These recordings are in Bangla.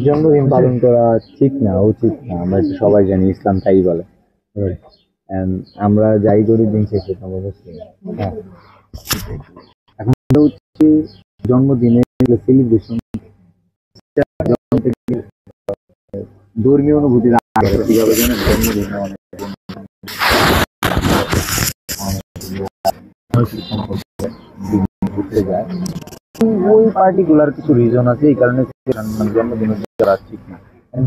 জন্মদিন পালন করা ঠিক না, উচিত না। আমরা তো সবাই জানি ইসলাম তাই বলে। And আমরা যাই করি দিন শেষে তো আমরা মুসলিম। হ্যাঁ, এখন কথা হচ্ছে জন্মদিনে সেলিব্রেশন ধর্মীয় অনুভূতি কিভাবে জানেন? জন্মদিনে অনেক মানসিক সম্পর্ক ঘুরতে যায়। ওই পার্টিকুলার কিছু রিজন আছে, এই কারণে জন্মদিন করা ঠিক না।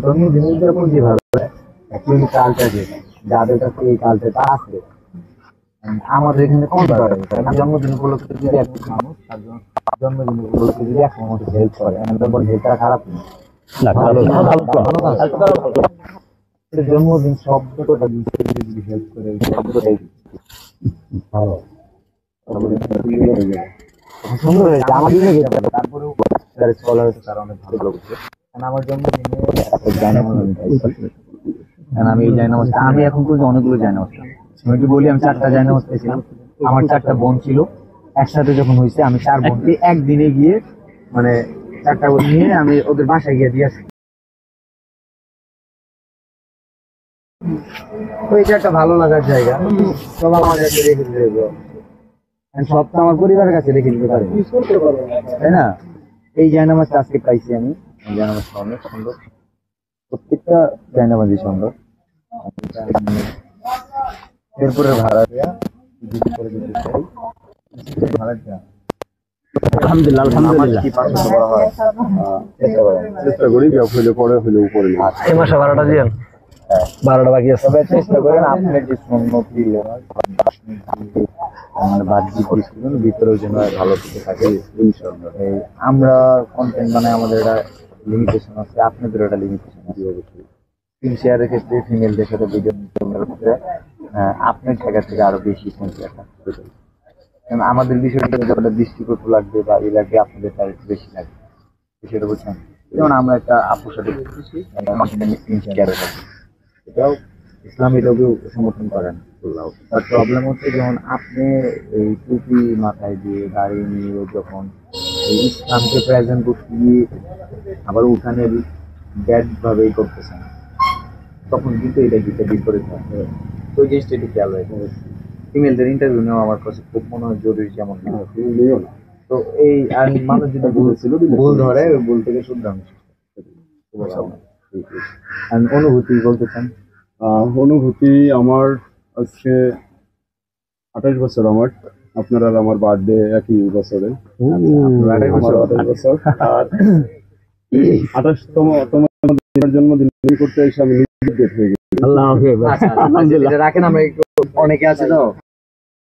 জন্মদিন উদযাপন যেভাবে অ্যাকচুয়ালি কালচার যেটা, যাদের কাছে এই কালচারটা আছে, আমাদের এখানে কম করে। জন্মদিন উপলক্ষে যদি এক মানুষ তার জন্মদিন উপলক্ষে যদি এক মানুষ হেল্প করে, তারপর হেল্পটা খারাপ না। জন্মদিন শব্দটা যদি হেল্প করে, শব্দটাই ভালো সুন্দর হয়েছে। আমার তারপরেও স্কলার তারা অনেক ভালো করছে। আমার জন্মদিনে আমি এই জায়নামাজটা আমি এখন পর্যন্ত অনেকগুলো জায়নামাজ, আমি একটু বলি, আমি 4টা জায়নামাজ পেয়েছিলাম। আমার 4টা বোন ছিল, একসাথে যখন হয়েছে আমি 4 বোনকে একদিনে গিয়ে মানে 4টা বোন নিয়ে আমি ওদের বাসায় গিয়ে দিয়ে আসি। তো এটা একটা ভালো লাগার জায়গা, সব আমার কাছে রেখে দিতে হবে। সব তো আমার পরিবারের কাছে রেখে দিতে পারে, তাই না? এই জায়নামাজটা আজকে পাইছি আমি। জায়নামাজটা অনেক সুন্দর, প্রত্যেকটা জায়নামাজই সুন্দর। এরপরে ভাড়া দেওয়া করে দিতে চাই, ভাড়া দেওয়া আলহামদুলিল্লাহ আলহামদুলিল্লাহ করা হয়। চেষ্টা করি পরে হলে উপরে এই মাসে ভাড়াটা দিয়েন। 12টা বাকি আছে, তবে চেষ্টা করেন আপনার যে সুন্নতি মানে বাহ্যিক পরিস্থিতির ভিতরেও যেন ভালো কিছু থাকে। এই আমরা কন্টেন্ট মানে আমাদের একটা লিমিটেশন আছে, আপনাদের একটা লিমিটেশন আছে। স্ক্রিন শেয়ারের ক্ষেত্রে ফিমেলদের সাথে ভিডিও ক্ষেত্রে আপনার জায়গা থেকে আরো বেশি সিনসিয়ার থাকতে হবে। কারণ আমাদের বিষয়টা যতটা দৃষ্টিকটু লাগবে বা এই লাগবে, আপনাদের তার একটু বেশি লাগবে, সেটা বুঝছেন। যেমন আমরা একটা আপুর সাথে স্ক্রিন শেয়ার করি, এটাও ইসলাম এটাকেও সমর্থন করেন। বাট প্রবলেম হচ্ছে যখন আপনি এই টুপি মাথায় দিয়ে গাড়ি নিয়ে যখন এই ইসলামকে প্রেজেন্ট করতে গিয়ে আবার উঠানে ব্যাড ভাবেই করতেছেন, তখন কিন্তু এটা গীতা বিপরীত হয়। তো ওই জিনিসটা একটু খেয়াল রাখবে। ফিমেলদের ইন্টারভিউ নেওয়া আমার কাছে খুব মনে হয় জরুরি, যেমন না তো এই আর মানুষ যদি ভুল ধরে ওই ভুল থেকে শুধরানো। অনুভূতি বলতে চান? অনুভূতি আমার আজকে 28 বছর আমার, আপনার আর আমার বার্থডে একই বছরে। 28 বছর আর 28তম জন্মদিন করতে এসে আমি নিজে হয়ে গেছি। রাখেন, আমরা একটু অনেকে আছে তো